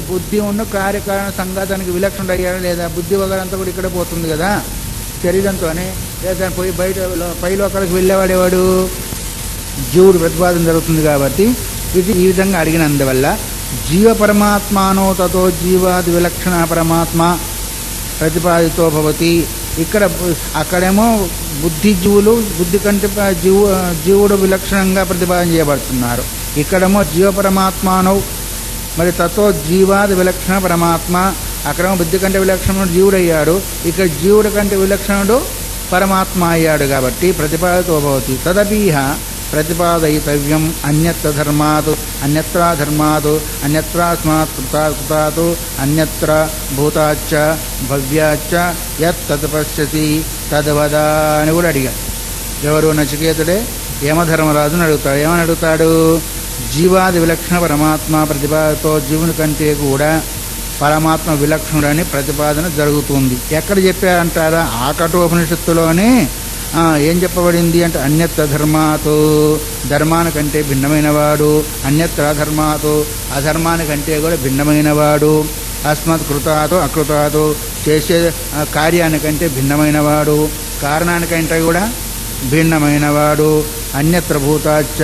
బుద్ధి ఉన్న కార్యకారణ సంఘాతానికి విలక్షణ అయ్యాడు లేదా బుద్ధి వగరంతా కూడా ఇక్కడ పోతుంది కదా శరీరంతోనే లేదా పోయి బయట పైలోకాలకు వెళ్ళేవాడేవాడు జీవుడు ప్రతిపాదన జరుగుతుంది కాబట్టి ఇది ఈ విధంగా అడిగినందువల్ల జీవ పరమాత్మానో తతో జీవాది విలక్షణ పరమాత్మ ప్రతిపాదితో భవతి. ఇక్కడ అక్కడేమో బుద్ధిజీవులు బుద్ధి కంటే జీవుడు విలక్షణంగా ప్రతిపాదన చేయబడుతున్నారు. ఇక్కడేమో జీవ పరమాత్మానో మరి తతో జీవాది విలక్షణ పరమాత్మ, అక్కడేమో బుద్ధి కంటే విలక్షణుడు జీవుడు అయ్యాడు, ఇక్కడ జీవుడి కంటే విలక్షణుడు పరమాత్మ అయ్యాడు కాబట్టి ప్రతిపాదితో భవతి. తదపీహ ప్రతిపాదయితవ్యం అన్యత్ర ధర్మాత్ అన్యత్రా ధర్మాత్ అన్యత్రాస్మాత్ కృతాత్ అన్యత్ర భూతాచ్చ భవ్యాచ్చ యత్ తత్పశ్యసి తద్వద అని కూడా అడిగాడు. ఎవరు? నచికేతుడే యమధర్మరాజుని అడుగుతాడు. ఏమని అడుగుతాడు? జీవాది విలక్షణ పరమాత్మ ప్రతిపాదతో జీవుని కంటే కూడా పరమాత్మ విలక్షణుడని ప్రతిపాదన జరుగుతుంది. ఎక్కడ చెప్పారంటారా? ఆకటోపనిషత్తులోనే ఏం చెప్పబడింది అంటే అన్యత్ర ధర్మాతో ధర్మానికంటే భిన్నమైనవాడు, అన్యత్ర అధర్మాతో అధర్మానికంటే కూడా భిన్నమైనవాడు, అస్మత్ కృతాతో అకృతాతో చేసే కార్యానికంటే భిన్నమైనవాడు, కారణానికంటే కూడా భిన్నమైనవాడు, అన్యత్ర భూతాచ్చ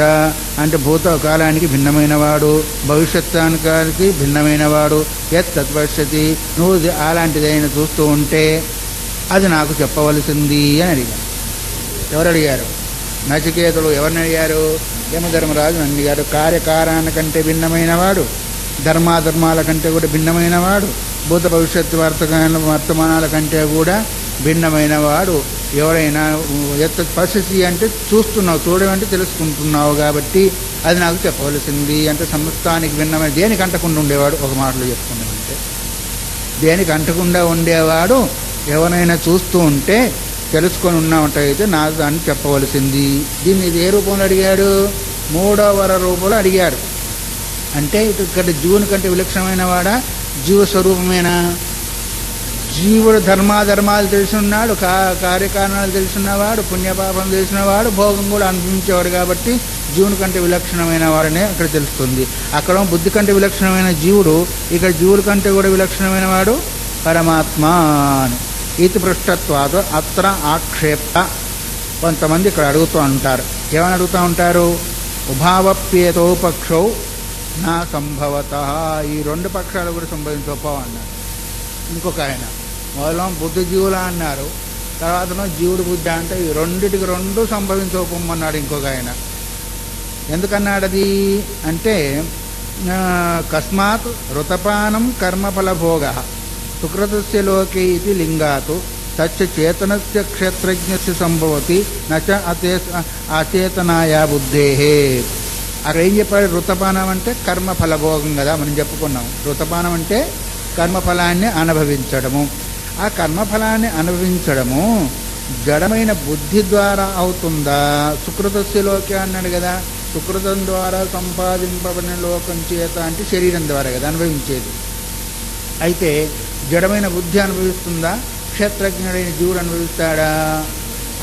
అంటే భూతకాలానికి భిన్నమైనవాడు, భవిష్యత్తానికి భిన్నమైనవాడు, యత్ తత్పశ్యతి నువ్వు అలాంటిదైనా చూస్తూ ఉంటే అది నాకు చెప్పవలసింది అని అడిగాడు. ఎవరు అడిగారు? నచికేతుడు. ఎవరిని అడిగారు? యమధర్మరాజుని అడిగారు. కార్యకారానికంటే భిన్నమైనవాడు, ధర్మాధర్మాల కంటే కూడా భిన్నమైనవాడు, భూత భవిష్యత్తు వర్తమానాల కంటే కూడా భిన్నమైనవాడు ఎవరైనా ఎత్త పశ్యసి అంటే చూస్తున్నావు, చూడమంటే తెలుసుకుంటున్నావు కాబట్టి అది నాకు చెప్పవలసింది అంటే సమస్తానికి భిన్నమైన దేనికి అంటకుండా ఉండేవాడు. ఒక మాటలో చెప్పుకున్నామంటే దేనికి అంటకుండా ఉండేవాడు ఎవరైనా చూస్తూ ఉంటే తెలుసుకొని ఉన్నామంటే నాకు దాన్ని చెప్పవలసింది. దీన్ని ఇది ఏ రూపంలో అడిగాడు? మూడవ రూపంలో అడిగాడు. అంటే ఇక్కడ జీవుని కంటే విలక్షణమైన వాడా? జీవస్వరూపమేనా? జీవుడు ధర్మాధర్మాలు తెలిసిన్నాడు, కార్యకారణాలు తెలిసినవాడు, పుణ్యపాపం తెలిసినవాడు, భోగం కూడా అనుభవించేవాడు కాబట్టి జీవుని కంటే విలక్షణమైన వాడనే అక్కడ తెలుస్తుంది. అక్కడ బుద్ధి కంటే విలక్షణమైన జీవుడు, ఇక్కడ జీవుడి కంటే కూడా విలక్షణమైన వాడు పరమాత్మ అని. ఇతి పృష్టత్వాదు అత్ర ఆక్షేప్త. కొంతమంది ఇక్కడ అడుగుతూ ఉంటారు. ఏమని అడుగుతూ ఉంటారు? ఉభావప్యేతో పక్షౌ నా సంభవత. ఈ రెండు పక్షాలు కూడా సంభవించకపో అన్నారు. ఇంకొక ఆయన మొదలం బుద్ధిజీవుల అన్నారు, తర్వాత జీవుడు బుద్ధి అంటే ఈ రెండిటికి రెండు సంభవించకపోమన్నాడు ఇంకొక ఆయన. ఎందుకన్నాడు అది అంటే కస్మాత్ ఋతపానం కర్మఫలభోగ సుకృతస్య లోకే ఇది లింగాత్ తచ్చ చేతనస్య క్షేత్రజ్ఞస్య సంభవతి నచ అచేతనాయా బుద్ధేహే. అక్కడ ఏం చెప్పాడు? ఋతపానం అంటే కర్మఫలభోగం కదా మనం చెప్పుకున్నాం. ఋతపానం అంటే కర్మఫలాన్ని అనుభవించడము. ఆ కర్మఫలాన్ని అనుభవించడము జడమైన బుద్ధి ద్వారా అవుతుందా? సుకృతస్య లోకే అన్నాడు కదా. సుకృతం ద్వారా సంపాదింపబడిన లోకం చేత అంటే శరీరం ద్వారా కదా అనుభవించేది. అయితే జడమైన బుద్ధి అనుభవిస్తుందా? క్షేత్రజ్ఞుడైన జీవుడు అనుభవిస్తాడా?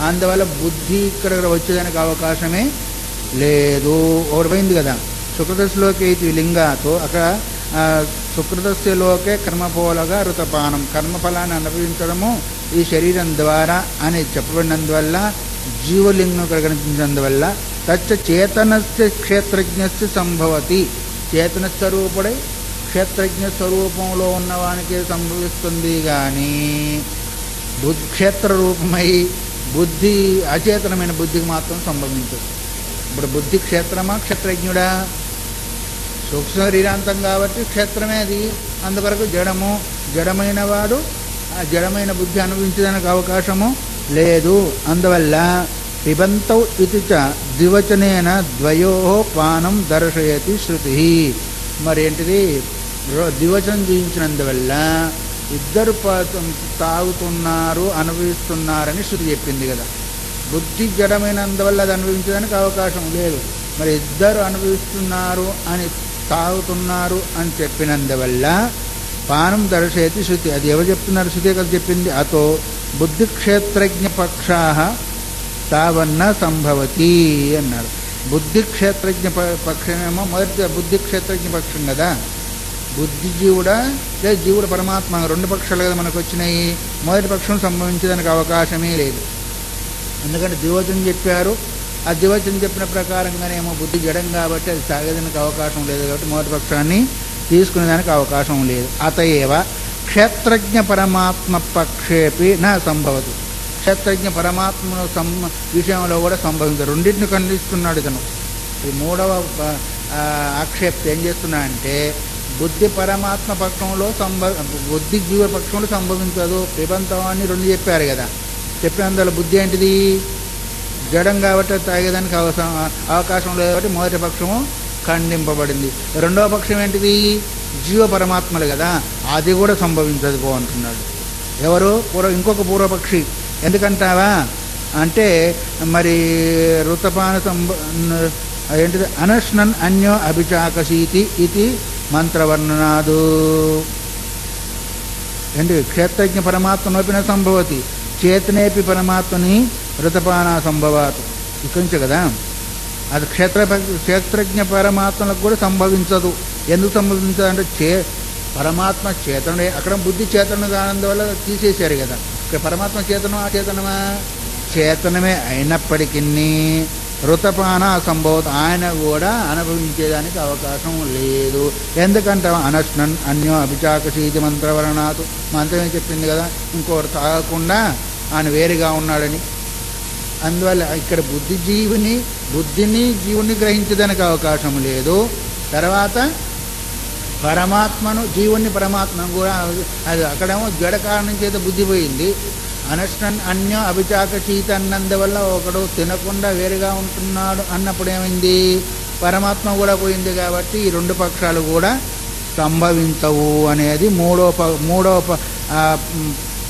అందువల్ల బుద్ధి ఇక్కడ వచ్చేదానికి అవకాశమే లేదు. ఒకటి పోయింది కదా. సుకృతస్లోకే ఇది లింగాతో అక్కడ సుకృతస్య లోకే కర్మఫోలగా ఋతపానం కర్మఫలాన్ని అనుభవించడము ఈ శరీరం ద్వారా అని చెప్పబడినందువల్ల జీవలింగం ఇక్కడ కనిపించినందువల్ల తచ్చ చేతనస్య క్షేత్రజ్ఞస్య సంభవతి. చేతన స్వరూపుడై క్షేత్రజ్ఞ స్వరూపంలో ఉన్నవానికే సంభవిస్తుంది కానీ క్షేత్ర రూపమై బుద్ధి అచేతనమైన బుద్ధికి మాత్రం సంభవించదు. ఇప్పుడు బుద్ధి క్షేత్రమా క్షేత్రజ్ఞుడా? సూక్ష్మ శరీరాంతం కాబట్టి క్షేత్రమే అది. అందువరకు జడము, జడమైన వాడు ఆ జడమైన బుద్ధి అనుభవించడానికి అవకాశము లేదు. అందువల్ల పిబంతౌ ఇది చ ద్వివచనేన ద్వయో పానం దర్శయతి శృతి. మరేంటిది? ద్వివచనం చూపించినందువల్ల ఇద్దరు తాగుతున్నారు అనుభవిస్తున్నారని శృతి చెప్పింది కదా. బుద్ధి జడమైనందువల్ల అది అనుభవించడానికి అవకాశం లేదు. మరి ఇద్దరు అనుభవిస్తున్నారు అని తాగుతున్నారు అని చెప్పినందువల్ల పానం దర్శయతి శృతి. అది ఎవరు చెప్తున్నారు? శృతి కదా చెప్పింది. అతో బుద్ధి క్షేత్రజ్ఞ పక్షా తావన్న సంభవతి అన్నారు. బుద్ధి క్షేత్రజ్ఞ పక్షమేమో మొదటి బుద్ధి క్షేత్రజ్ఞ పక్షం కదా. బుద్ధిజీవుడా లేదా జీవుడు పరమాత్మ, రెండు పక్షాలు కదా మనకు వచ్చినాయి. మొదటి పక్షం సంభవించడానికి అవకాశమే లేదు. ఎందుకంటే ద్వివచనం చెప్పారు. ఆ ద్వివచనం చెప్పిన ప్రకారంగానేమో బుద్ధి జడం కాబట్టి అది సాగేదానికి అవకాశం లేదు. కాబట్టి మొదటి పక్షాన్ని తీసుకునేదానికి అవకాశం లేదు. అతయేవ క్షేత్రజ్ఞ పరమాత్మ పక్షేపి నా సంభవతి. క్షేత్రజ్ఞ పరమాత్మ విషయంలో కూడా సంభవించదు. రెండింటిని ఖండిస్తున్నాడు ఇతను. ఈ మూడవ ఆక్షేప్తి ఏం చేస్తున్నా అంటే బుద్ధి పరమాత్మ పక్షంలో బుద్ధి జీవ పక్షంలో సంభవించదు. పిబంతవాన్ని రెండు చెప్పారు కదా. చెప్పినందువల్ల బుద్ధి ఏంటిది? జడం కాబట్టి తాగేదానికి అవకాశం లేదు కాబట్టి మొదటి పక్షము ఖండింపబడింది. రెండవ పక్షం ఏంటిది? జీవ పరమాత్మలు కదా, అది కూడా సంభవించదు పో అంటున్నాడు. ఎవరు? ఇంకొక పూర్వపక్షి. ఎందుకంటావా అంటే మరి ఋతపాన ఏంటిది? అనశ్నన్ అన్యో అభిచాకశీతి ఇది మంత్రవర్ణనాదు. ఏంటి? క్షేత్రజ్ఞ పరమాత్మనోపిన సంభవతి చేతనేపి పరమాత్మని ఋతపాన సంభవాత్. ఇక్కడి నుంచే కదా అది క్షేత్రజ్ఞ పరమాత్మలకు కూడా సంభవించదు. ఎందుకు సంభవించదు అంటే పరమాత్మ చేతనుడే. అక్కడ బుద్ధి చేతను కానందువల్ల తీసేశారు కదా. ఇక్కడ పరమాత్మ చేతనం అచేతనమా? చేతనమే అయినప్పటికీ ఋతపాన సంభవత ఆయన కూడా అనుభవించేదానికి అవకాశం లేదు. ఎందుకంటే అనశ్నన్ అన్యో అభిచాకశీతి మంత్రవర్ణాతు. మంత్రం ఏం చెప్పింది కదా, ఇంకోటి తాగకుండా ఆయన వేరుగా ఉన్నాడని. అందువల్ల ఇక్కడ బుద్ధిని జీవుని గ్రహించడానికి అవకాశం లేదు. తర్వాత పరమాత్మను జీవుని పరమాత్మను కూడా అది అక్కడేమో జడ కారణం చేత బుద్ధి పోయింది. అనశ్నన్ అన్య అభిచాకశీత అన్నందువల్ల ఒకడు తినకుండా వేరుగా ఉంటున్నాడు అన్నప్పుడు ఏమైంది? పరమాత్మ కూడా పోయింది. కాబట్టి ఈ రెండు పక్షాలు కూడా సంభవించవు అనేది మూడవ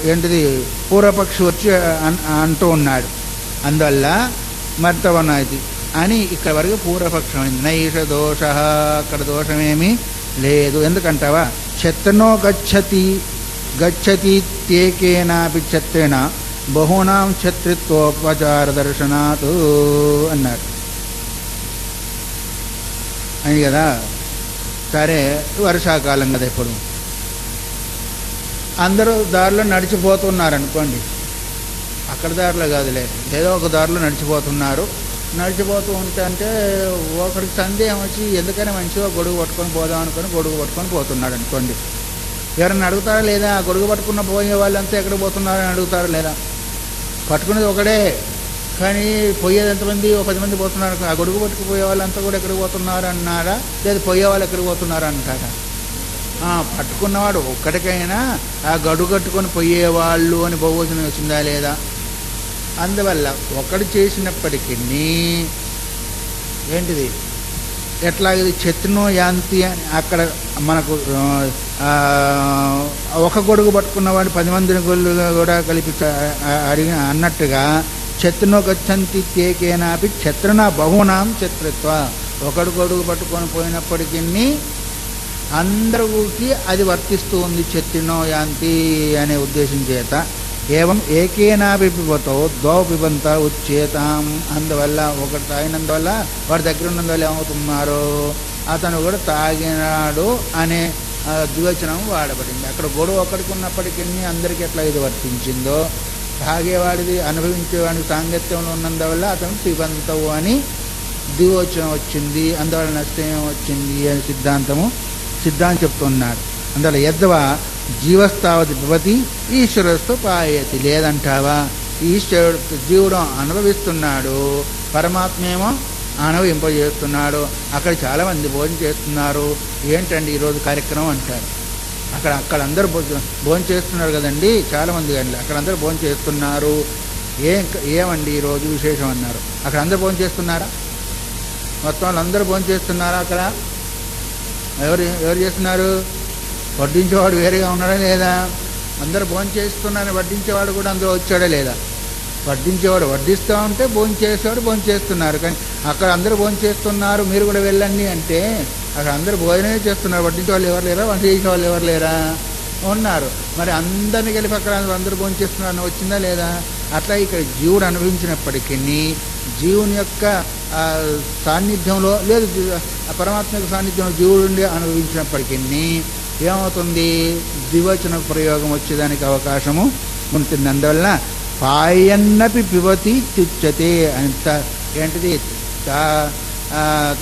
ఏంటిది పూర్వపక్షి వచ్చి అంటూ ఉన్నాడు. అందువల్ల మర్తవనాది అని ఇక్కడ వరకు పూర్వపక్షమైంది. నైష దోష, అక్కడ దోషమేమీ లేదు. ఎందుకంటావా క్షత్రనో గచ్చతి తేకేనాపి క్షత్రేణ బహూనాం క్షత్రిత్వోపచార దర్శనాత్ అన్నారు అని కదా. సరే వర్షాకాలం కదా, ఇప్పుడు అందరూ దారిలో నడిచిపోతున్నారనుకోండి. అక్కడ దారిలో కాదులే, ఏదో ఒక దారిలో నడిచిపోతూ ఉంటే అంటే ఒకరికి సందేహం వచ్చి ఎందుకని మంచిగా గొడుగు పట్టుకొని పోదాం అనుకొని గొడుగు పట్టుకొని పోతున్నాడు అనుకోండి. ఎవరన్నా అడుగుతారా లేదా? ఆ గొడుగు పట్టుకున్న పోయే వాళ్ళంతా ఎక్కడికి పోతున్నారని అడుగుతారా లేదా? పట్టుకునేది ఒకడే, కానీ పోయేది ఎంతమంది? 10 మంది పోతున్నారు. ఆ గొడుగు పట్టుకుపోయే వాళ్ళంతా కూడా ఎక్కడికి పోతున్నారు అన్నారా? లేదా పోయే వాళ్ళు ఎక్కడికి పోతున్నారు అంటారా? పట్టుకున్నవాడు ఒక్కడికైనా ఆ గడుగు కట్టుకొని పోయేవాళ్ళు అని బహువచనం వచ్చిందా లేదా? అందువల్ల ఒకడు చేసినప్పటికీ ఏంటిది ఎట్లాగది క్షత్రినో యాంతి అని అక్కడ మనకు ఒక గొడుగు పట్టుకున్నవాడు 10 మందిని కూడా కలిపి అడిగిన అన్నట్టుగా క్షత్రినో గచ్చంతి తేకేనాపి క్షత్రిన బహూనాం క్షత్రిత్వ. ఒకడు గొడుగు పట్టుకొని పోయినప్పటికీ అందరికీ అది వర్తిస్తూ ఉంది క్షత్రినో యాంతి అనే ఉద్దేశం చేత. ఏవం ఏకేనాపి పిబతో ద్వౌ పిబంత ఉచ్చేతాం. అందువల్ల ఒకటి తాగినందువల్ల వాడి దగ్గర ఉన్నందువల్ల ఏమవుతున్నారు? అతను కూడా తాగినాడు అనే ద్వివచనం వాడబడింది. అక్కడ గొడవ ఒకడికి ఉన్నప్పటికీ అందరికీ ఎట్లా ఇది వర్తించిందో, తాగేవాడిది అనుభవించేవాడికి సాంగత్యంలో ఉన్నందువల్ల అతను పిబంతవు అని ద్వివచనం వచ్చింది. అందువల్ల నష్టం వచ్చింది అని సిద్ధాంతం చెప్తున్నాడు. అందువల్ల యద్వా జీవస్తావతి భవతి ఈశ్వరస్తు పాయతి. లేదంటావా జీవుడు అనుభవిస్తున్నాడు, పరమాత్మేమో అనుభవింపజేస్తున్నాడు. అక్కడ చాలామంది భోజనం చేస్తున్నారు. ఏంటండి ఈరోజు కార్యక్రమం అంటారు. అక్కడ అందరూ భోజనం చేస్తున్నారు కదండి, చాలామంది అండి అక్కడ అందరూ భోజనం చేస్తున్నారు. ఏమండి ఈరోజు విశేషం అన్నారు. అక్కడ అందరూ భోజనం చేస్తున్నారా? మొత్తం వాళ్ళందరూ భోజనం చేస్తున్నారా? అక్కడ ఎవరు చేస్తున్నారు? వడ్డించేవాడు వేరేగా ఉన్నాడా లేదా? అందరూ భోజనం చేస్తున్నారని వడ్డించేవాడు కూడా అందులో వచ్చాడా లేదా? వడ్డించేవాడు వడ్డిస్తూ ఉంటే భోజనం చేసేవాడు భోజనం చేస్తున్నారు. కానీ అక్కడ అందరూ భోజనం చేస్తున్నారు, మీరు కూడా వెళ్ళండి అంటే అక్కడ అందరూ భోజనమే చేస్తున్నారు. వడ్డించే వాళ్ళు ఎవరు లేరా? వంట చేసే వాళ్ళు ఎవరు లేరా? ఉన్నారు. మరి అందరినీ కలిపి అక్కడ అందరూ భోజనం చేస్తున్నారని వచ్చిందా లేదా? అట్లా ఇక్కడ జీవుడు అనుభవించినప్పటికీ జీవుని యొక్క సాన్నిధ్యంలో లేదు ఆ పరమాత్మ యొక్క సాన్నిధ్యంలో జీవుడుండి అనుభవించినప్పటికీ ఏమవుతుంది, ద్వివచన ప్రయోగం వచ్చేదానికి అవకాశము ఉంటుంది. అందువల్ల పాయన్నపి పిబతి త్యుచ్యతే అంత ఏంటిది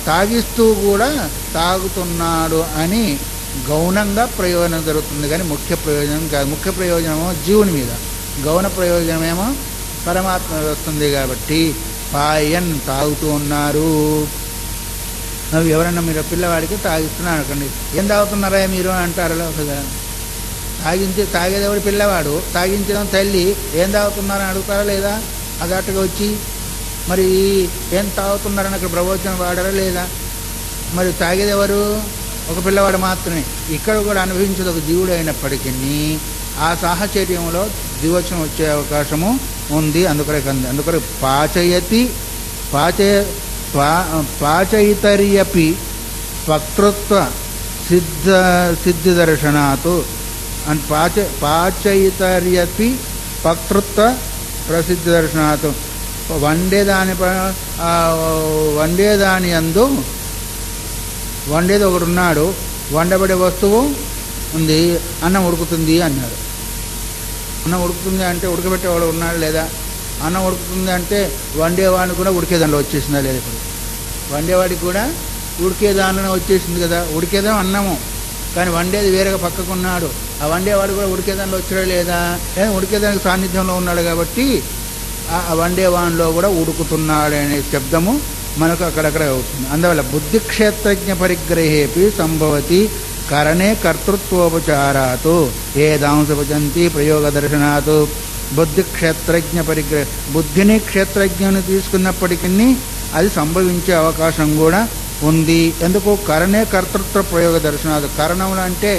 తాగిస్తూ కూడా తాగుతున్నాడు అని గౌణంగా ప్రయోజనం జరుగుతుంది, కానీ ముఖ్య ప్రయోజనం కాదు. ముఖ్య ప్రయోజనమో జీవుని మీద, గౌణ ప్రయోజనమేమో పరమాత్మ వస్తుంది. కాబట్టి పాయన్ తాగుతూ ఉన్నారు. ఎవరన్నా మీరు పిల్లవాడికి తాగిస్తున్నారు అనుకోండి, ఏం తాగుతున్నారా మీరు అంటారు కదా. తాగేదేవాడు పిల్లవాడు, తాగించడం తల్లి, ఏం తాగుతున్నారని అడుగుతారా లేదా? అదట్టుగా వచ్చి మరి ఏం తాగుతున్నారని అక్కడ ప్రవచనం వాడారా లేదా? మరి తాగేదెవరు? ఒక పిల్లవాడు మాత్రమే. ఇక్కడ కూడా అనుభవించేది ఒక జీవుడు అయినప్పటికీ ఆ సాహచర్యంలో ద్వివచనం వచ్చే అవకాశము ఉంది. అందుకని పాచయతి పాచయితర్యపి వక్తృత్వ సిద్ధి దర్శనాత్ అండ్ పాచయితర్యపి వక్తృత్వ ప్రసిద్ధి దర్శనాత్. వండేదాని అందు వండేది ఒకడు ఉన్నాడు, వండబడే వస్తువు ఉంది, అన్నం ఉడుకుతుంది అన్నాడు. అన్నం ఉడుకుతుంది అంటే ఉడకబెట్టేవాడు ఉన్నాడు లేదా? అన్నం ఉడుకుతుంది అంటే వండేవాడిని కూడా ఉడికేదానిలో వచ్చేసిందా లేదా? ఇప్పుడు వండేవాడికి కూడా ఉడికేదానిలో వచ్చేసింది కదా. ఉడికేదాం అన్నము, కానీ వండేది వేరేగా పక్కకున్నాడు. ఆ వండేవాడు కూడా ఉడికేదానిలో వచ్చాడా లేదా? ఉడికేదానికి సాన్నిధ్యంలో ఉన్నాడు కాబట్టి ఆ వండేవానిలో కూడా ఉడుకుతున్నాడు అనే శబ్దము మనకు అక్కడక్కడ అవుతుంది. అందువల్ల బుద్ధిక్షేత్రజ్ఞ పరిగ్రహేపి సంభవతి కరణే కర్తృత్వోపచారాత్ ఏదాంశపచంతి ప్రయోగ దర్శనాత్. బుద్ధిక్షేత్రజ్ఞ పరిగ్రహ, బుద్ధిని క్షేత్రజ్ఞను తీసుకున్నప్పటికీ అది సంభవించే అవకాశం కూడా ఉంది. ఎందుకు? కరణే కర్తృత్వ ప్రయోగ దర్శనాత్. కరణములు అంటే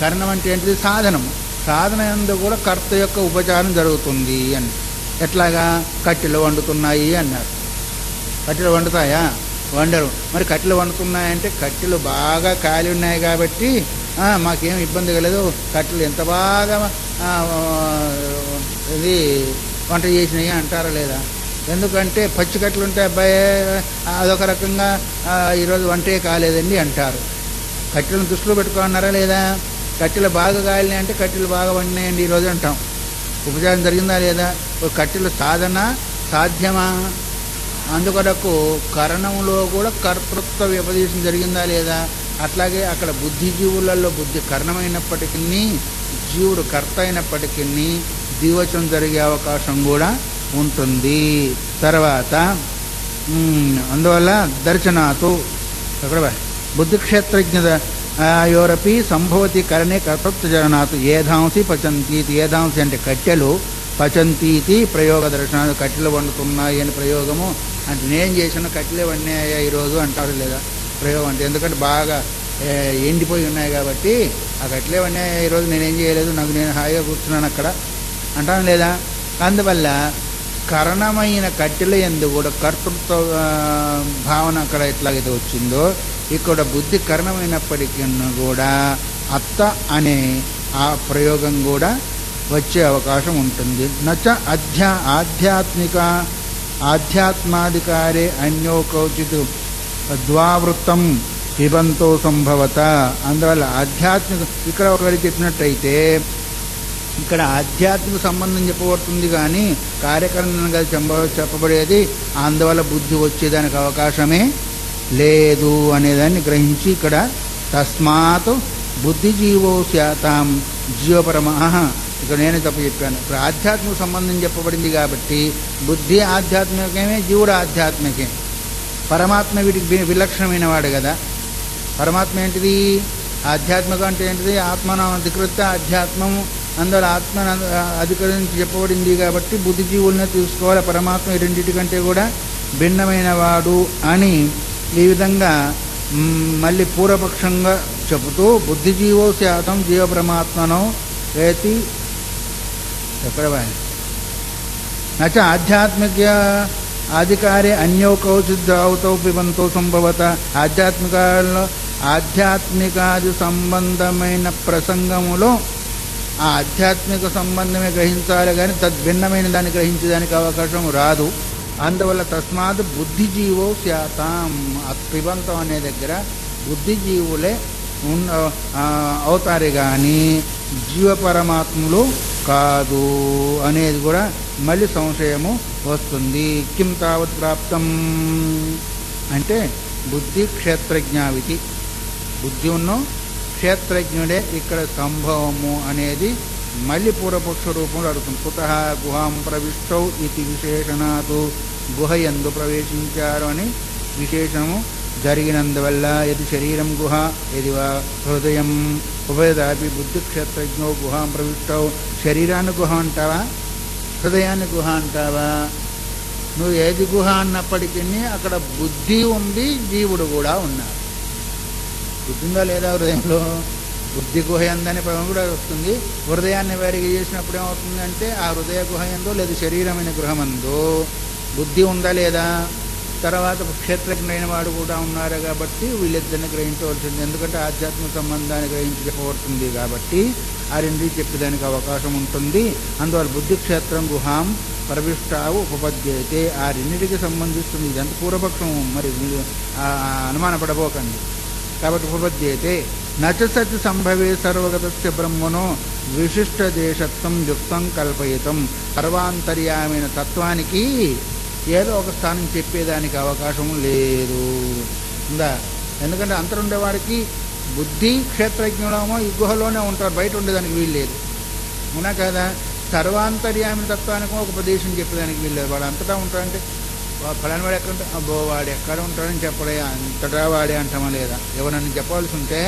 కరణం అంటే ఏంటిది? సాధనము. సాధన యందు కూడా కర్త యొక్క ఉపచారం జరుగుతుంది అని. ఎట్లాగా? కట్టెలు వండుతున్నాయి అన్నారు. కట్టెలు వండుతాయా? వండరు. మరి కట్టెలు వండుతున్నాయంటే కట్టెలు బాగా కాలి ఉన్నాయి కాబట్టి మాకేం ఇబ్బంది కలదు, కట్టెలు ఎంత బాగా ఇది వంట చేసినాయి అంటారా లేదా? ఎందుకంటే పచ్చి కట్టెలు ఉంటే అబ్బాయి అదొక రకంగా ఈరోజు వంటే కాలేదండి అంటారు. కట్టెలను దృష్టిలో పెట్టుకున్నారా లేదా? కట్టెలు బాగా కాలినాయి అంటే కట్టెలు బాగా వండినాయండి ఈరోజు అంటాం. ఉపచారం జరిగిందా లేదా? కట్టెలు సాధన సాధ్యమా? అందుకొరకు కరణంలో కూడా కర్తృత్వ వ్యపదేశం జరిగిందా లేదా? అట్లాగే అక్కడ బుద్ధిజీవులలో బుద్ధి కరణమైనప్పటికీ జీవుడు కర్త అయినప్పటికీ ద్వివచనం జరిగే అవకాశం కూడా ఉంటుంది. తర్వాత అందువల్ల దర్శనాతు అక్కడ బుద్ధిక్షేత్రజ్ఞ యోరపి సంభవతి కరణే కర్తృత్వజనాత్ ఏధాంసి పచంతీతి. ఏధాంసి అంటే కట్టెలు, పచంతీతి ప్రయోగ దర్శనాలు. కట్టెలు వండుతున్నాయి అని ప్రయోగము అంటే నేను చేసిన కట్టెలే వండినాయా ఈరోజు అంటారు లేదా? ప్రయోగం అంటే ఎందుకంటే బాగా ఎండిపోయి ఉన్నాయి కాబట్టి ఆ కట్టెలే వండినాయా ఈరోజు, నేనేం చేయలేదు, నాకు నేను హాయిగా కూర్చున్నాను అక్కడ అంటాను లేదా? అందువల్ల కరణమైన కట్టెల యందు కూడా కర్తృత్వ భావన అక్కడ ఎట్లాగైతే వచ్చిందో ఇక్కడ బుద్ధి కరణమైనప్పటికీ కూడా అత్త అనే ఆ ప్రయోగం కూడా వచ్చే అవకాశం ఉంటుంది. నచ ఆధ్యాత్మాధికారే అన్యో కౌచిత్ ద్వావృత్తం పిబంతో సంభవత. అందువల్ల ఆధ్యాత్మిక ఇక్కడ ఒకటి చెప్పినట్టయితే ఇక్కడ ఆధ్యాత్మిక సంబంధం చెప్పబడుతుంది, కానీ కార్యకరణంగా చెప్పబడేది. అందువల్ల బుద్ధి వచ్చేదానికి అవకాశమే లేదు అనేదాన్ని గ్రహించి ఇక్కడ తస్మాత్ బుద్ధిజీవో శాతం జీవపరమః. ఇక్కడ నేనే తప్పు చెప్పాను. ఇక్కడ ఆధ్యాత్మిక సంబంధం చెప్పబడింది కాబట్టి బుద్ధి ఆధ్యాత్మికమే, జీవుడు ఆధ్యాత్మికే. పరమాత్మ వీటికి విలక్షణమైన వాడు కదా. పరమాత్మ ఏంటిది? ఆధ్యాత్మికం అంటే ఏంటిది? ఆత్మను అధికృత ఆధ్యాత్మము. అందువల్ల ఆత్మ అధికరించి చెప్పబడింది కాబట్టి బుద్ధిజీవులనే తీసుకోవాలి. పరమాత్మ ఈ రెండింటికంటే కూడా భిన్నమైన వాడు అని ఈ విధంగా మళ్ళీ పూర్వపక్షంగా చెబుతూ బుద్ధిజీవో శాతం జీవపరమాత్మనో ఏతి ఎక్కడ నచ ఆధ్యాత్మిక అధికారి అన్యో కౌచిద్రావుతో పిబంతో సంభవత. ఆధ్యాత్మికాది సంబంధమైన ప్రసంగములో ఆ ఆధ్యాత్మిక సంబంధమే గ్రహించాలి, కానీ తద్భిన్నమైన దాన్ని గ్రహించేదానికి అవకాశం రాదు. అందువల్ల తస్మాత్ బుద్ధిజీవో స్యాతాం. పిబంతం అనే దగ్గర బుద్ధిజీవులే అవుతారు కానీ జీవపరమాత్ములు కాదు అనేది కూడా మళ్ళీ సంశయము వస్తుంది. కిం తావత్ ప్రాప్తం అంటే బుద్ధి క్షేత్రజ్ఞావితి, బుద్ధి ఉన్న క్షేత్రజ్ఞుడే ఇక్కడ సంభవము అనేది మళ్ళీ పూర్వపక్ష రూపంలో అడుగుతుంది. కుతః గుహాం ప్రవిష్టౌ ఇది విశేషణాతు, గుహయందు ప్రవేశించారు అని విశేషము జరిగినందువల్ల ఇది శరీరం గుహ ఇది వా హృదయం ఉభయదాపి బుద్ధి క్షేత్రజ్ఞో గుహాం ప్రవిష్టౌ. శరీరాన్ని గుహ అంటావా, హృదయాన్ని గుహ అంటావా? నువ్వు ఏది గుహ అన్నప్పటికీ అక్కడ బుద్ధి ఉంది, జీవుడు కూడా ఉన్నారు. బుద్ధి ఉందా లేదా హృదయంలో? బుద్ధి గుహ ఎందని పదం కూడా వస్తుంది. హృదయాన్ని వేరుగా చేసినప్పుడు ఏమవుతుందంటే ఆ హృదయ గుహ ఎందో లేదు శరీరమైన గృహమందో బుద్ధి ఉందా లేదా? తర్వాత క్షేత్రజ్ఞైన వాడు కూడా ఉన్నారు కాబట్టి వీళ్ళిద్దరిని గ్రహించవలసింది. ఎందుకంటే ఆధ్యాత్మిక సంబంధాన్ని గ్రహించబడుతుంది కాబట్టి ఆ రెండింటికి చెప్పేదానికి అవకాశం ఉంటుంది. అందువల్ల బుద్ధి క్షేత్రం గుహాం ప్రవిష్టావు ఉపపద్యతే. ఆ రెండింటికి సంబంధిస్తుంది. ఇదంతా పూర్వపక్షం, మరి అనుమానపడబోకండి. కాబట్టి ఉపపద్యతే నచ సత్ సంభవే సర్వగతస్య బ్రహ్మణో విశిష్ట దేశత్వం యుక్తం కల్పయితం. సర్వాంతర్యామైన తత్వానికి ఏదో ఒక స్థానం చెప్పేదానికి అవకాశం లేదు ఉందా? ఎందుకంటే అంతరుండేవాడికి బుద్ధి క్షేత్రజ్ఞుడమో ఈ గుహలోనే ఉంటారు, బయట ఉండేదానికి వీలు లేదు. అవునా కదా? సర్వాంతర్యామిన తత్వానికి ఒక ప్రదేశం చెప్పేదానికి వీలు లేదు. వాడు అంతటా ఉంటాడంటే ఫలాని వాడు ఎక్కడ ఉంటాడు, అబ్బో వాడు ఎక్కడ ఉంటాడని చెప్పడే, అంతటా వాడే అంటామా లేదా? ఎవరన్నా చెప్పాల్సి ఉంటే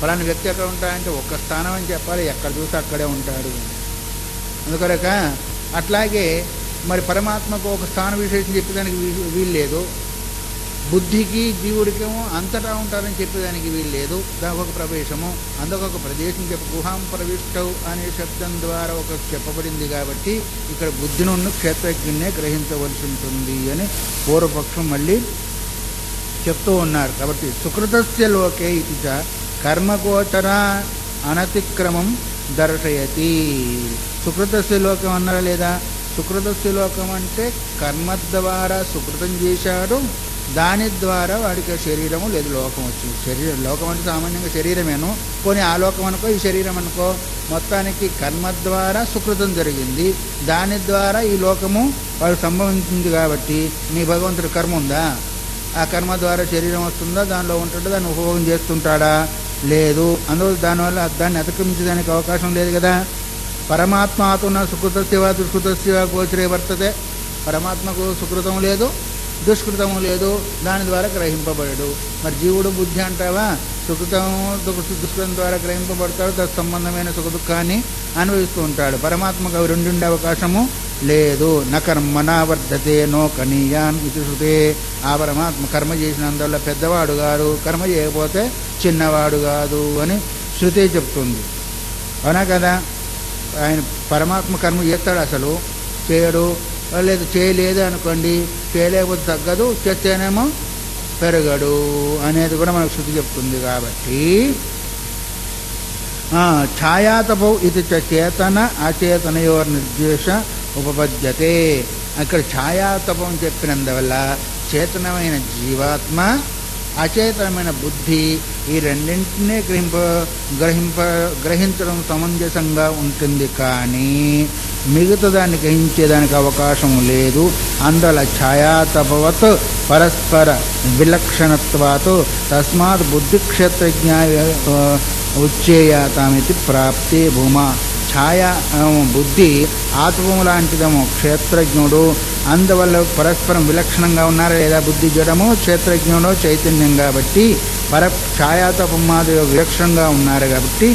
ఫలాని వ్యక్తి ఎక్కడ ఉంటాడంటే ఒక్క స్థానం అని చెప్పాలి, ఎక్కడ చూస్తే అక్కడే ఉంటాడు. అందుకొరక అట్లాగే మరి పరమాత్మకు ఒక స్థాన విశేషం చెప్పేదానికి వీలు లేదు, బుద్ధికి జీవుడికేమో అంతటా ఉంటారని చెప్పేదానికి వీలు లేదు. దానికి ఒక ప్రవేశము, అందుకొక ప్రదేశం గుహాం ప్రవిష్టౌ అనే శబ్దం ద్వారా ఒక చెప్పబడింది కాబట్టి ఇక్కడ బుద్ధిని ఉన్న క్షేత్రజ్ఞున్నే గ్రహించవలసి ఉంటుంది అని పూర్వపక్షం మళ్ళీ చెప్తూ ఉన్నారు. కాబట్టి సుకృతస్య లోకే ఇది చ కర్మగోచర అనతిక్రమం దర్శయతి. సుకృతస్య లోకం అన్నారా లేదా? సుకృతస్య లోకం అంటే కర్మ ద్వారా సుకృతం చేశాడు, దాని ద్వారా వాడికి శరీరము లేదు లోకం వచ్చింది. లోకం అంటే సామాన్యంగా శరీరమేను, పోనీ ఆ లోకం అనుకో ఈ శరీరం అనుకో, మొత్తానికి కర్మ ద్వారా సుకృతం జరిగింది, దాని ద్వారా ఈ లోకము వాడు సంభవించింది. కాబట్టి నీ భగవంతుడి కర్మ ఉందా? ఆ కర్మ ద్వారా శరీరం వస్తుందా, దానిలో ఉంటాడో దాన్ని ఉపభోగం చేస్తుంటాడా? లేదు. అందువల్ల దానివల్ల దాన్ని అతిక్రమించడానికి అవకాశం లేదు కదా. పరమాత్మతో సుకృతస్యవా దుష్కృతస్యవా గోచరే వర్తతే. పరమాత్మకు సుకృతం లేదు, దుష్కృతము లేదు, దాని ద్వారా గ్రహింపబడడు. మరి జీవుడు బుద్ధి అంటావా, సుకృతము దుష్కృతం ద్వారా గ్రహింపబడతాడు, తత్సంబంధమైన సుఖ దుఃఖాన్ని అనుభవిస్తూ ఉంటాడు. పరమాత్మకు అవి రెండుండే అవకాశము లేదు. న కర్మనా వర్ధతే నో కనీయాన్ ఇది శృతే. ఆ పరమాత్మ కర్మ చేసినందువల్ల పెద్దవాడు కాదు, కర్మ చేయకపోతే చిన్నవాడు కాదు అని శృతే చెప్తుంది. అవునా కదా? ఆయన పరమాత్మ కర్మ చేస్తాడు, అసలు చేయడు, లేదు చేయలేదు అనుకోండి, చేయలేకపోతే తగ్గదు, చేస్తేనేమో పెరగడు అనేది కూడా మనకు శృతి చెప్తుంది. కాబట్టి ఛాయాతపౌ ఇది చేతన అచేతనయోర్ నిర్దేశ ఉపపద్యతే. అక్కడ ఛాయాతపం చెప్పినందువల్ల చేతనమైన జీవాత్మ అచేతనమైన బుద్ధి ఈ రెండింటినీ గ్రహించడం సమంజసంగా ఉంటుంది. కానీ మిగతా దాన్ని గ్రహించేదానికి అవకాశం లేదు. అందువల్ల ఛాయాతపవత్ పరస్పర విలక్షణత్వాతో తస్మాత్ బుద్ధిక్షేత్రజ్ఞ ఉచ్చేయాతామితి ప్రాప్తే భూమా. ఛాయ బుద్ధి ఆత్మము లాంటిదము, క్షేత్రజ్ఞుడు. అందువల్ల పరస్పరం విలక్షణంగా ఉన్నారా లేదా? బుద్ధి జడము, క్షేత్రజ్ఞుడు చైతన్యం. కాబట్టి ఛాయాతపమాది విలక్షణంగా ఉన్నారు. కాబట్టి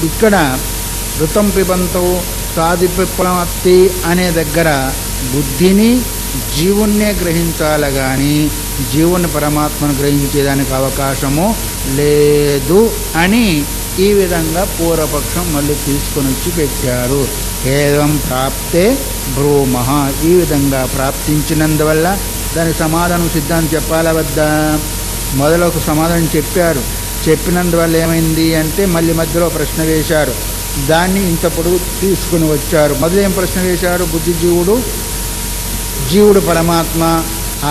ఇక్కడ ఋతం పిబంతో సాధిపిప్పలమత్తి అనే దగ్గర బుద్ధిని జీవున్నే గ్రహించాలి కానీ జీవుని పరమాత్మను గ్రహించేదానికి అవకాశము లేదు అని ఈ విధంగా పూర్వపక్షం మళ్ళీ తీసుకొని వచ్చి పెట్టారు. ఏవం ప్రాప్తే బ్రూమః. ఈ విధంగా ప్రాప్తించినందువల్ల దాని సమాధానం సిద్ధాంతం చెప్పాలా వద్దా? మొదలు ఒక సమాధానం చెప్పారు, చెప్పినందువల్ల ఏమైంది అంటే మళ్ళీ మధ్యలో ప్రశ్న వేశారు, దాన్ని ఇంత పొడుగు తీసుకుని వచ్చారు. మొదలు ఏం ప్రశ్న వేశారు? బుద్ధిజీవుడు జీవుడు పరమాత్మ.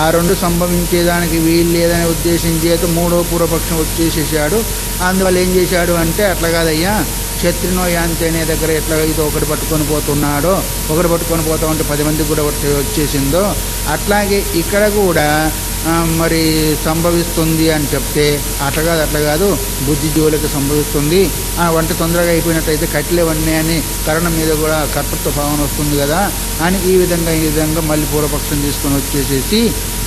ఆ రెండు సంభవించేదానికి వీలు లేదని ఉద్దేశం చేత మూడో పూర్వపక్షం వచ్చేసేసాడు. అందువల్ల ఏం చేశాడు అంటే, అట్లా కాదయ్యా, క్షత్రినో యాంతేనే దగ్గర ఎట్లా ఇది ఒకటి పట్టుకొని పోతున్నాడో, ఒకటి పట్టుకొని పోతా ఉంటే 10 మందికి కూడా వచ్చేసిందో, అట్లాగే ఇక్కడ కూడా మరి సంభవిస్తుంది అని చెప్తే, అట్లా కాదు బుద్ధిజీవులకు సంభవిస్తుంది. వంట తొందరగా అయిపోయినట్టయితే కట్టిలేవన్నీ అని కరణం మీద కూడా కర్తృత్వ భావన వస్తుంది కదా అని ఈ విధంగా మళ్ళీ పూర్వపక్షం తీసుకొని వచ్చేసేసి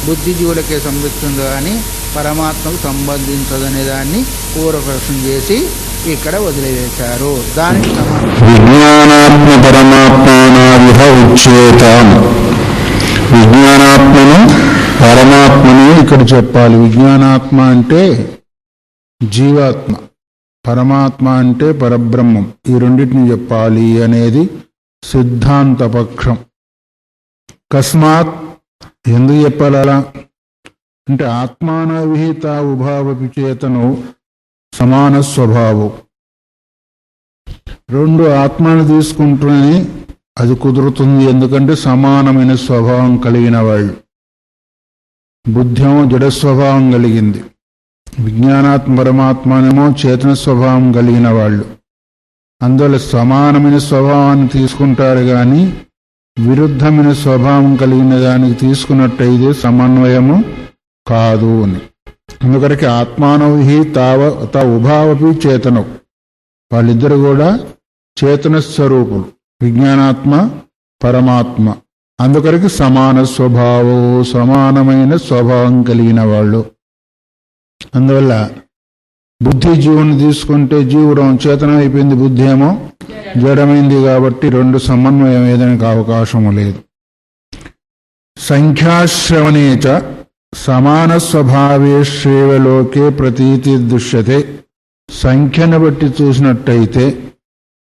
బుద్ధిజీవులకే సంభవిస్తుందో అని పరమాత్మకు సంబంధించదనే దాన్ని పూర్వపక్షం చేసి ఇక్కడ వదిలివేశారు. దానికి విజ్ఞానాత్మ పరమాత్మనావిహ ఉచ్యేతాం. విజ్ఞానాత్మను పరమాత్మను ఇక్కడ చెప్పాలి. విజ్ఞానాత్మ అంటే జీవాత్మ, పరమాత్మ అంటే పరబ్రహ్మం. ఈ రెండింటిని చెప్పాలి అనేది సిద్ధాంత పక్షం. కస్మాత్ ఎందుకు చెప్పాలి అలా అంటే, ఆత్మానవిహిత ఉభావపి చేతను సమాన స్వభావం. రెండు ఆత్మను తీసుకుంటూనే అది కుదురుతుంది. ఎందుకంటే సమానమైన స్వభావం కలిగిన వాళ్ళు. బుద్ధేమో జడ స్వభావం కలిగింది, విజ్ఞానాత్మ పరమాత్మనేమో చేతన స్వభావం కలిగిన వాళ్ళు. అందువల్ల సమానమైన స్వభావాన్ని తీసుకుంటారు కానీ విరుద్ధమైన స్వభావం కలిగిన దానికి తీసుకున్నట్టయితే సమన్వయము కాదు అని. అందుకరికి ఆత్మానవిహి తా ఉభావపి చేతనం. వాళ్ళిద్దరు కూడా చేతన స్వరూపులు, విజ్ఞానాత్మ పరమాత్మ. అందుకరికి సమాన స్వభావం, సమానమైన స్వభావం కలిగిన వాళ్ళు. అందువల్ల బుద్ధి జీవుని తీసుకుంటే జీవుడం చేతనం అయిపోయింది, బుద్ధి ఏమో జడమైంది. కాబట్టి రెండు సమన్వయం ఏదానికి అవకాశము లేదు. సంఖ్యాశ్రవణేచ సమాన స్వభావేశ్వేవ లోకే ప్రతీతి దృశ్యతే. సంఖ్యను బట్టి చూసినట్టయితే,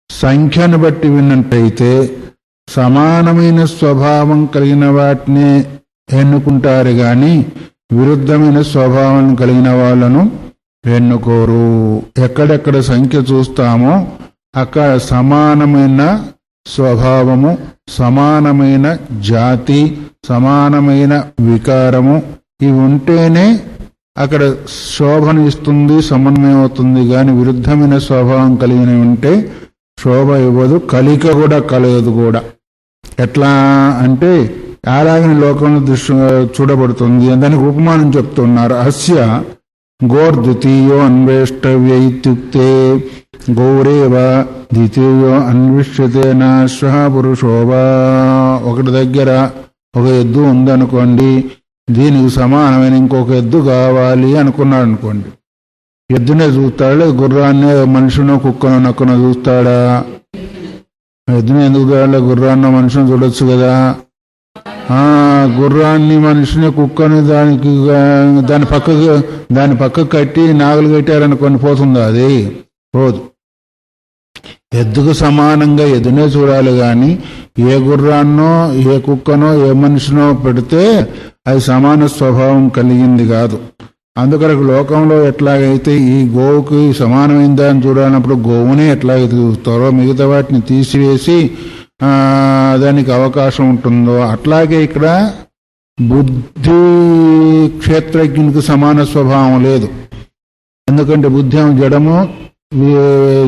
సంఖ్యను బట్టి విన్నట్టయితే సమానమైన స్వభావం కలిగిన వాటిని ఎన్నుకుంటారు కానీ విరుద్ధమైన స్వభావం కలిగిన వాళ్ళను ఎన్నుకోరు. ఎక్కడెక్కడ సంఖ్య చూస్తామో అక్కడ సమానమైన స్వభావము, సమానమైన జాతి, సమానమైన వికారము ఇవి ఉంటేనే అక్కడ శోభను ఇస్తుంది, సమన్వయం అవుతుంది. కానీ విరుద్ధమైన స్వభావం కలిగిన ఉంటే శోభ ఇవ్వదు, కలిక కూడా కలగదు కూడా. ఎట్లా అంటే అలాగని లోకంలో దృష్టి చూడబడుతుంది. దానికి ఉపమానం చెప్తున్నారు. అస్య గోర్ద్వితీయో అన్వేష్టవ్య ఇత్యుక్తే గౌరేవ ద్వితీయో అన్విష్యతే నాశ్వ పురుషోవా. ఒకటి దగ్గర ఒక ఎద్దు ఉందనుకోండి, దీనికి సమానమైన ఇంకొక ఎద్దు కావాలి అనుకున్నాడు అనుకోండి, ఎద్దునే చూస్తాడు, గుర్రాన్నే మనుషునో కుక్కనో నక్కనో చూస్తాడా? ఎద్దునే ఎందుకు చూడాలి? గుర్రాన్నో మనుషుని చూడొచ్చు కదా. గుర్రాన్ని మనిషిని కుక్కని దాని పక్కకు కట్టి నాగలు కట్టారనుకొని పోతుందా? అది పోదు. ఎద్దుకు సమానంగా ఎద్దునే చూడాలి కానీ ఏ గుర్రాన్నో ఏ కుక్కనో ఏ మనిషినో పెడితే అది సమాన స్వభావం కలిగింది కాదు. అందుకొరకు లోకంలో ఎట్లాగైతే ఈ గోవుకి సమానమైందా అని చూడాలన్నప్పుడు గోవునే ఎట్లాగైతే చూస్తారో మిగతా వాటిని తీసివేసి దానికి అవకాశం ఉంటుందో అట్లాగే ఇక్కడ బుద్ధి క్షేత్రజ్ఞునికి సమాన స్వభావం లేదు. ఎందుకంటే బుద్ధి ఏమో జడము,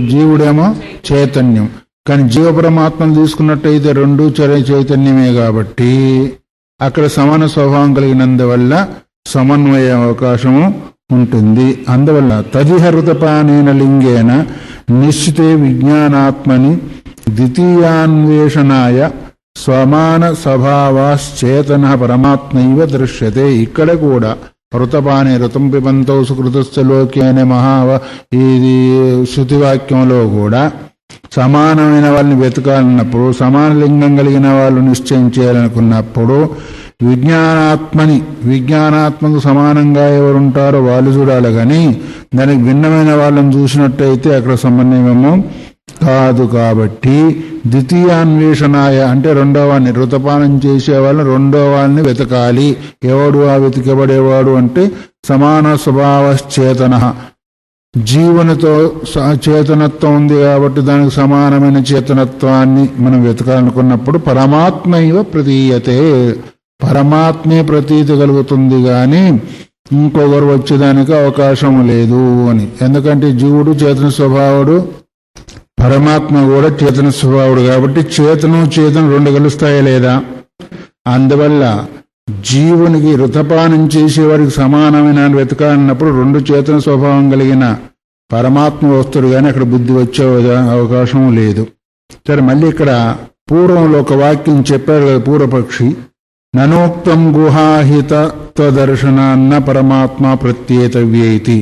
జీవుడేమో చైతన్యం. కానీ జీవ పరమాత్మను తీసుకున్నట్టయితే రెండు చైతన్యమే కాబట్టి అక్కడ సమాన స్వభావం కలిగినందువల్ల సమన్వయ అవకాశము ఉంటుంది. అందువల్ల తదిహృతపానేన లింగేన నిశ్చితే విజ్ఞానాత్మని ద్వితీయాన్వేషణాయ స్వమాన స్వభావాశ్చేతన పరమాత్మైవ దృశ్యతే. ఇక్కడ కూడా ఋతపానే ఋతం పిబంతో సుకృతస్థ లోకే అనే ఇది శృతివాక్యంలో కూడా సమానమైన వాళ్ళని వెతకాలన్నప్పుడు, సమాన లింగం కలిగిన వాళ్ళు నిశ్చయం చేయాలనుకున్నప్పుడు విజ్ఞానాత్మకు సమానంగా ఎవరుంటారో వాళ్ళు చూడాలి. కానీ దానికి భిన్నమైన వాళ్ళని చూసినట్టయితే అక్కడ సమన్వయమేమో కాదు. కాబట్టి ద్వితీయాన్వేషణాయ అంటే రెండో వాడిని, ఋతపానం చేసేవాళ్ళని రెండో వాళ్ళని వెతకాలి. ఎవడు ఆ వెతికబడేవాడు అంటే సమాన స్వభావశ్చేతన, జీవనతో చేతనత్వం ఉంది కాబట్టి దానికి సమానమైన చేతనత్వాన్ని మనం వెతకాలనుకున్నప్పుడు పరమాత్మ ఇవ ప్రతీయతే, పరమాత్మే ప్రతీతి కలుగుతుంది కానీ ఇంకొకరు వచ్చేదానికి అవకాశం లేదు అని. ఎందుకంటే జీవుడు చేతన స్వభావుడు, పరమాత్మ కూడా చేతన స్వభావుడు కాబట్టి చేతనం రెండు కలుస్తాయా లేదా? అందువల్ల జీవునికి ఋతపానం చేసేవాడికి సమానమైన వెతకాలన్నప్పుడు రెండు చేతన స్వభావం కలిగిన పరమాత్మ వస్తుడు కానీ అక్కడ బుద్ధి వచ్చే అవకాశం లేదు. సరే, మళ్ళీ ఇక్కడ పూర్వంలో ఒక వాక్యం చెప్పారు కదా పూర్వపక్షి, ననోక్తం గుహాహిత తదర్శనాన్న పరమాత్మ ప్రత్యేతవ్యేతి.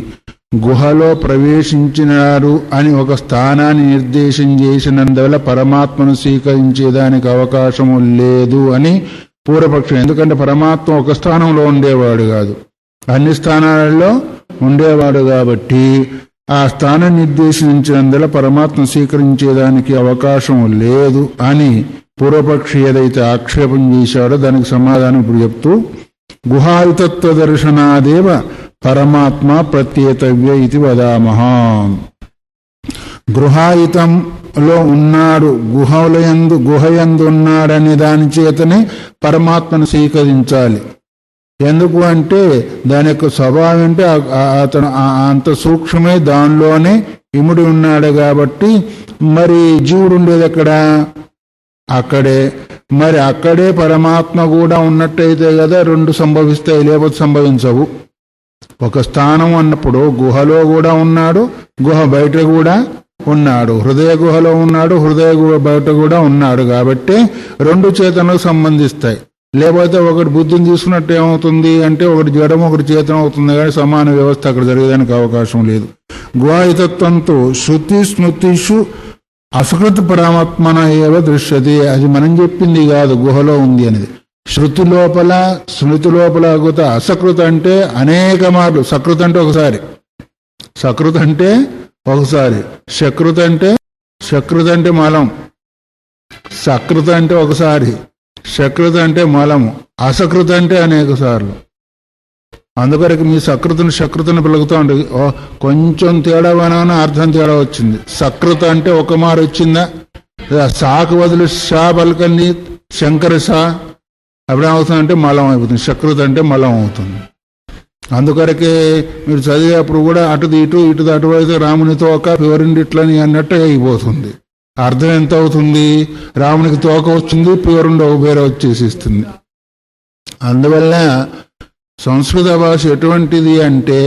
గుహలో ప్రవేశించినారు అని ఒక స్థానాన్ని నిర్దేశం చేసినందువల్ల పరమాత్మను స్వీకరించేదానికి అవకాశము లేదు అని పూర్వపక్షం. ఎందుకంటే పరమాత్మ ఒక స్థానంలో ఉండేవాడు కాదు, అన్ని స్థానాలలో ఉండేవాడు కాబట్టి ఆ స్థానం నిర్దేశించినందువల్ల పరమాత్మ స్వీకరించేదానికి అవకాశం లేదు అని పూర్వపక్షి ఏదైతే ఆక్షేపం చేశాడో దానికి సమాధానం ఇప్పుడు చెప్తూ, గుహాయుతత్వ దర్శనాదేవ పరమాత్మ ప్రత్యేతవ్య ఇది వదామహ. గృహాయుతంలో ఉన్నాడు, గుహయందు ఉన్నాడనే దాని చేతనే పరమాత్మను స్వీకరించాలి. ఎందుకు అంటే దాని యొక్క స్వభావం అంటే అతను అంత సూక్ష్మమే, దానిలోనే ఇముడి ఉన్నాడు కాబట్టి. మరి జీవుడు ఉండేది ఎక్కడ? అక్కడే. మరి అక్కడే పరమాత్మ కూడా ఉన్నట్టయితే కదా రెండు సంభవిస్తాయి, లేకపోతే సంభవించవు. ఒక స్థానం అన్నప్పుడు గుహలో కూడా ఉన్నాడు, గుహ బయట కూడా ఉన్నాడు, హృదయ గుహలో ఉన్నాడు, హృదయ గుహ బయట కూడా ఉన్నాడు కాబట్టి రెండు చేతనకు సంబంధిస్తాయి. లేకపోతే ఒకటి బుద్ధిని తీసుకున్నట్టు ఏమవుతుంది అంటే ఒకటి జడం ఒకటి చేతనం అవుతుంది కానీ సమాన వ్యవస్థ అక్కడ జరగడానికి అవకాశం లేదు. గుహాయుతత్వంతో శృతి స్మృతిషు అసకృత పరమాత్మన ఏవ దృశ్యతే. అది మనం చెప్పింది కాదు, గుహలో ఉంది అనేది. శృతి లోపల స్మృతి లోపల అసకృత అంటే అనేక మార్లు, సకృత అంటే ఒకసారి, సకృత అంటే ఒకసారి, శకృత అంటే మలం, సకృత అంటే ఒకసారి, శకృత అంటే మలము, అసకృత అంటే అనేక సార్లు. అందుకొరకు మీ శకృతను పిలుగుతూ ఉంటుంది. కొంచెం తేడా పోయినా అర్థం తేడా వచ్చింది. సకృత అంటే ఒక మారు వచ్చిందా, సాకు బదులు షా పలకండి, శంకర షా, అప్పుడేమవుతుందంటే మలం అయిపోతుంది. శకృత అంటే మలం అవుతుంది. అందుకొరకే మీరు చదివేప్పుడు కూడా అటుది ఇటు అటువైతే రాముని తోక పివరిండి ఇట్లని అన్నట్టు అయిపోతుంది. అర్థం ఎంత అవుతుంది? రామునికి తోక వచ్చింది, పివరుండి ఒక పేరు వచ్చేసిస్తుంది. అందువల్ల సంస్కృత భాష ఎటువంటిది అంటే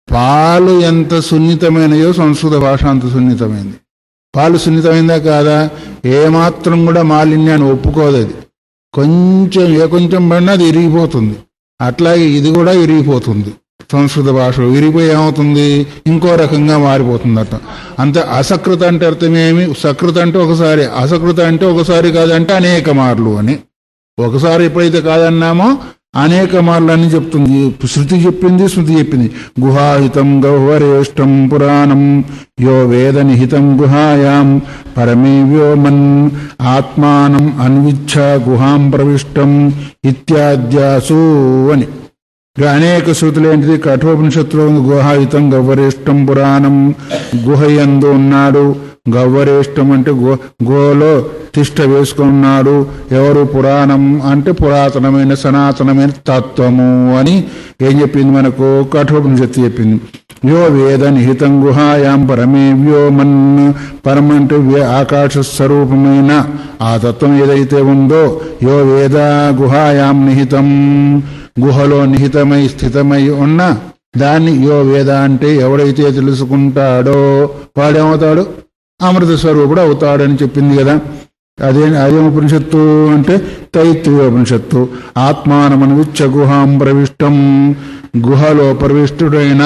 పాలు ఎంత సున్నితమైనయో సంస్కృత భాష అంత సున్నితమైంది. పాలు సున్నితమైందా కాదా? ఏమాత్రం కూడా మాలిన్యాన్ని ఒప్పుకోదు. అది కొంచెం పడినా అది ఇరిగిపోతుంది. అట్లాగే ఇది కూడా ఇరిగిపోతుంది. సంస్కృత భాష విరిగిపోయి ఏమవుతుంది? ఇంకో రకంగా మారిపోతుంది. అంతే. అసకృత అంటే అర్థమేమి? సకృత అంటే ఒకసారి, అసకృత అంటే ఒకసారి కాదంటే అనేక మార్లు అని. ఒకసారి ఎప్పుడైతే కాదన్నామో అనేక మార్లు అని చెప్తుంది. శృతి చెప్పింది, స్మృతి చెప్పింది. గుహాహితం గహ్వరేష్టం పురాణం యో వేద నిహితం గుహాయాం పరమే వ్యోమన్ ఆత్మానం అన్విచ్ఛ గుహాం ప్రవిష్టం ఇత్యాద్యాసు అని అనేక శృతులు. ఏంటిది? కఠోపనిషత్తులో గుహాయుతం గవ్వరేష్టం పురాణం, గుహయందు ఉన్నాడు. గవ్వరేష్టం అంటే గుహలో తిష్ట వేసుకున్నాడు. ఎవరు? పురాణం అంటే పురాతనమైన సనాతనమైన తత్వము అని ఏం చెప్పింది మనకు? కఠోపనిషత్తు చెప్పింది. యో వేద నిహితం గుహాయాం పరమే వ్యోమన్. పరం అంటే ఆకాశ స్వరూపమైన ఆ తత్వం ఏదైతే ఉందో, యో వేద గుహాయాం నిహితం, గుహలో నిహితమై స్థితమై ఉన్న దాన్ని యో వేద అంటే ఎవడైతే తెలుసుకుంటాడో వాడేమవుతాడు? అమృత స్వరూపుడు అవుతాడని చెప్పింది కదా. అదే ఉపనిషత్తు అంటే తైత్రీయోపనిషత్తు. ఆత్మానమనవిచ్చ గుహాం ప్రవిష్టం, గుహలో ప్రవిష్టుడైన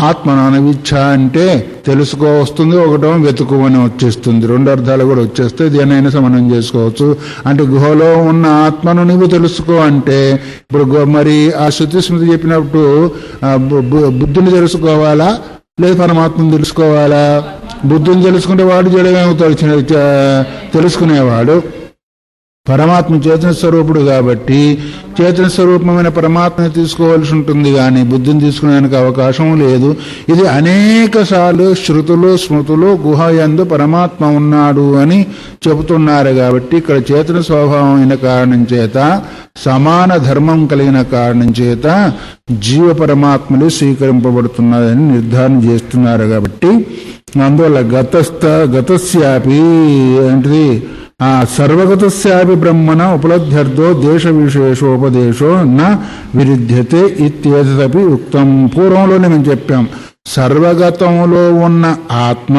ఆత్మను అనవిచ్చ అంటే తెలుసుకో వస్తుంది, ఒకటో వెతుకువని వచ్చేస్తుంది. రెండు అర్థాలు కూడా వచ్చేస్తే దేనైనా సమన్వయం చేసుకోవచ్చు. అంటే గుహలో ఉన్న ఆత్మను నువ్వు తెలుసుకో అంటే ఇప్పుడు మరి ఆ శృతి స్మృతి చెప్పినప్పుడు బుద్ధుని తెలుసుకోవాలా లేదు పరమాత్మను తెలుసుకోవాలా? బుద్ధుని తెలుసుకుంటే వాడు జడమేమవుతాడు? తెలుసుకునేవాడు. పరమాత్మ చైతన్య స్వరూపుడు కాబట్టి చైతన్య స్వరూపమైన పరమాత్మని తీసుకోవాల్సి ఉంటుంది, కానీ బుద్ధిని తీసుకునేందుకు అవకాశం లేదు. ఇది అనేక సార్లు శృతులు స్మృతులు గుహయందు పరమాత్మ ఉన్నాడు అని చెబుతున్నారు. కాబట్టి ఇక్కడ చైతన్య స్వభావమైన కారణం చేత, సమాన ధర్మం కలిగిన కారణం చేత జీవ పరమాత్మలు స్వీకరింపబడుతున్నారని నిర్ధారణ చేస్తున్నారు. కాబట్టి అందువల్ల గతస్యాపి ఏంటిది సర్వగతస్యాపి బ్రహ్మణ ఉపలబ్ధ్యర్థో దేశ విశేషోపదేశో న విరుధ్యతే ఇత్యేతదపి ఉక్తం. పూర్వంలోనే మేము చెప్పాం, సర్వగతంలో ఉన్న ఆత్మ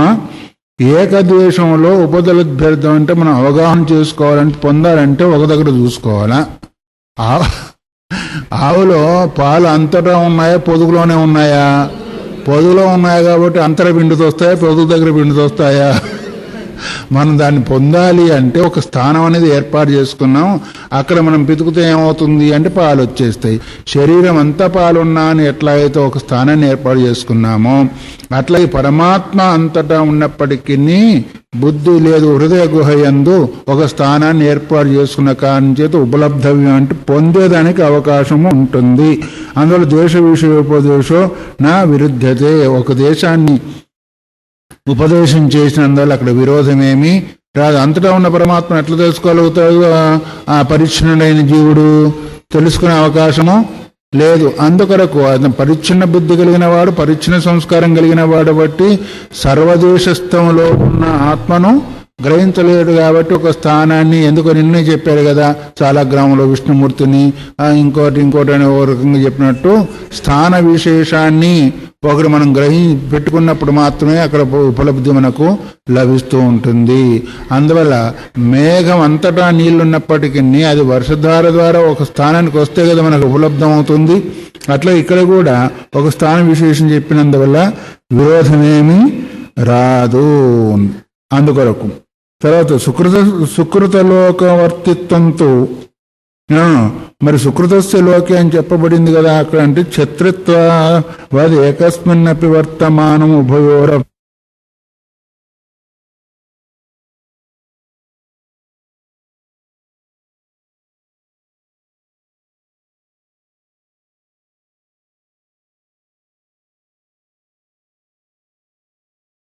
ఏకదేశంలో ఉపలబ్ధ్యర్థం అంటే మనం అవగాహన చేసుకోవాలంటే, పొందాలంటే ఒక దగ్గర చూసుకోవాలా. ఆవులో పాలు అంతటా ఉన్నాయా, పొదుగులోనే ఉన్నాయా? పొదుగులో ఉన్నాయి కాబట్టి అంతర పిండితో వస్తాయా, పొదుగు దగ్గర పిండితో వస్తాయా? మనం దాన్ని పొందాలి అంటే ఒక స్థానం అనేది ఏర్పాటు చేసుకున్నాం. అక్కడ మనం పితుకుతే ఏమవుతుంది అంటే పాలు వచ్చేస్తాయి. శరీరం అంతా పాలున్నా అని ఎట్లా అయితే ఒక స్థానాన్ని ఏర్పాటు చేసుకున్నామో, అట్లాగే పరమాత్మ అంతటా ఉన్నప్పటికీ బుద్ధి లేదు, హృదయ గుహయందు ఒక స్థానాన్ని ఏర్పాటు చేసుకున్న కారణం చేత ఉపలబ్ధవ్యం అంటే పొందేదానికి అవకాశము ఉంటుంది. అందువల్ల దేశ విషయోపదేశో నా విరుద్ధతే. ఒక దేశాన్ని ఉపదేశం చేసినందువల్ల అక్కడ విరోధమేమి రాదు. అంతటా ఉన్న పరమాత్మ ఎట్లా తెలుసుకోగలుగుతాడు ఆ పరిచ్ఛిన్నుడైన జీవుడు? తెలుసుకునే అవకాశము లేదు. అందుకొరకు అతను పరిచ్ఛిన్న బుద్ధి కలిగిన వాడు, పరిచ్ఛిన్న సంస్కారం కలిగిన వాడు బట్టి సర్వదేశస్థంలో ఉన్న ఆత్మను గ్రహించలేడు. కాబట్టి ఒక స్థానాన్ని ఎందుకు నిన్నే చెప్పారు కదా, చాలా గ్రామంలో విష్ణుమూర్తిని ఇంకోటి అని ఓ రకంగా చెప్పినట్టు స్థాన విశేషాన్ని ఒకటి మనం పెట్టుకున్నప్పుడు మాత్రమే అక్కడ ఉపలబ్ధి మనకు లభిస్తూ ఉంటుంది. అందువల్ల మేఘం అంతటా నీళ్లున్నప్పటికీ అది వర్షధార ద్వారా ఒక స్థానానికి వస్తే కదా మనకు ఉపలబ్ధం అవుతుంది. అట్లా ఇక్కడ కూడా ఒక స్థాన విశేషం చెప్పినందువల్ల విరోధమేమీ రాదు. అందుకొరకు తర్వాత సుకృతలోకవర్తిత్వంతో మరి సుకృతస్య లోకే అని చెప్పబడింది కదా అక్కడ. అంటే క్షత్రిత్వాది ఏకస్మిన్నపి వర్తమానం ఉభయోర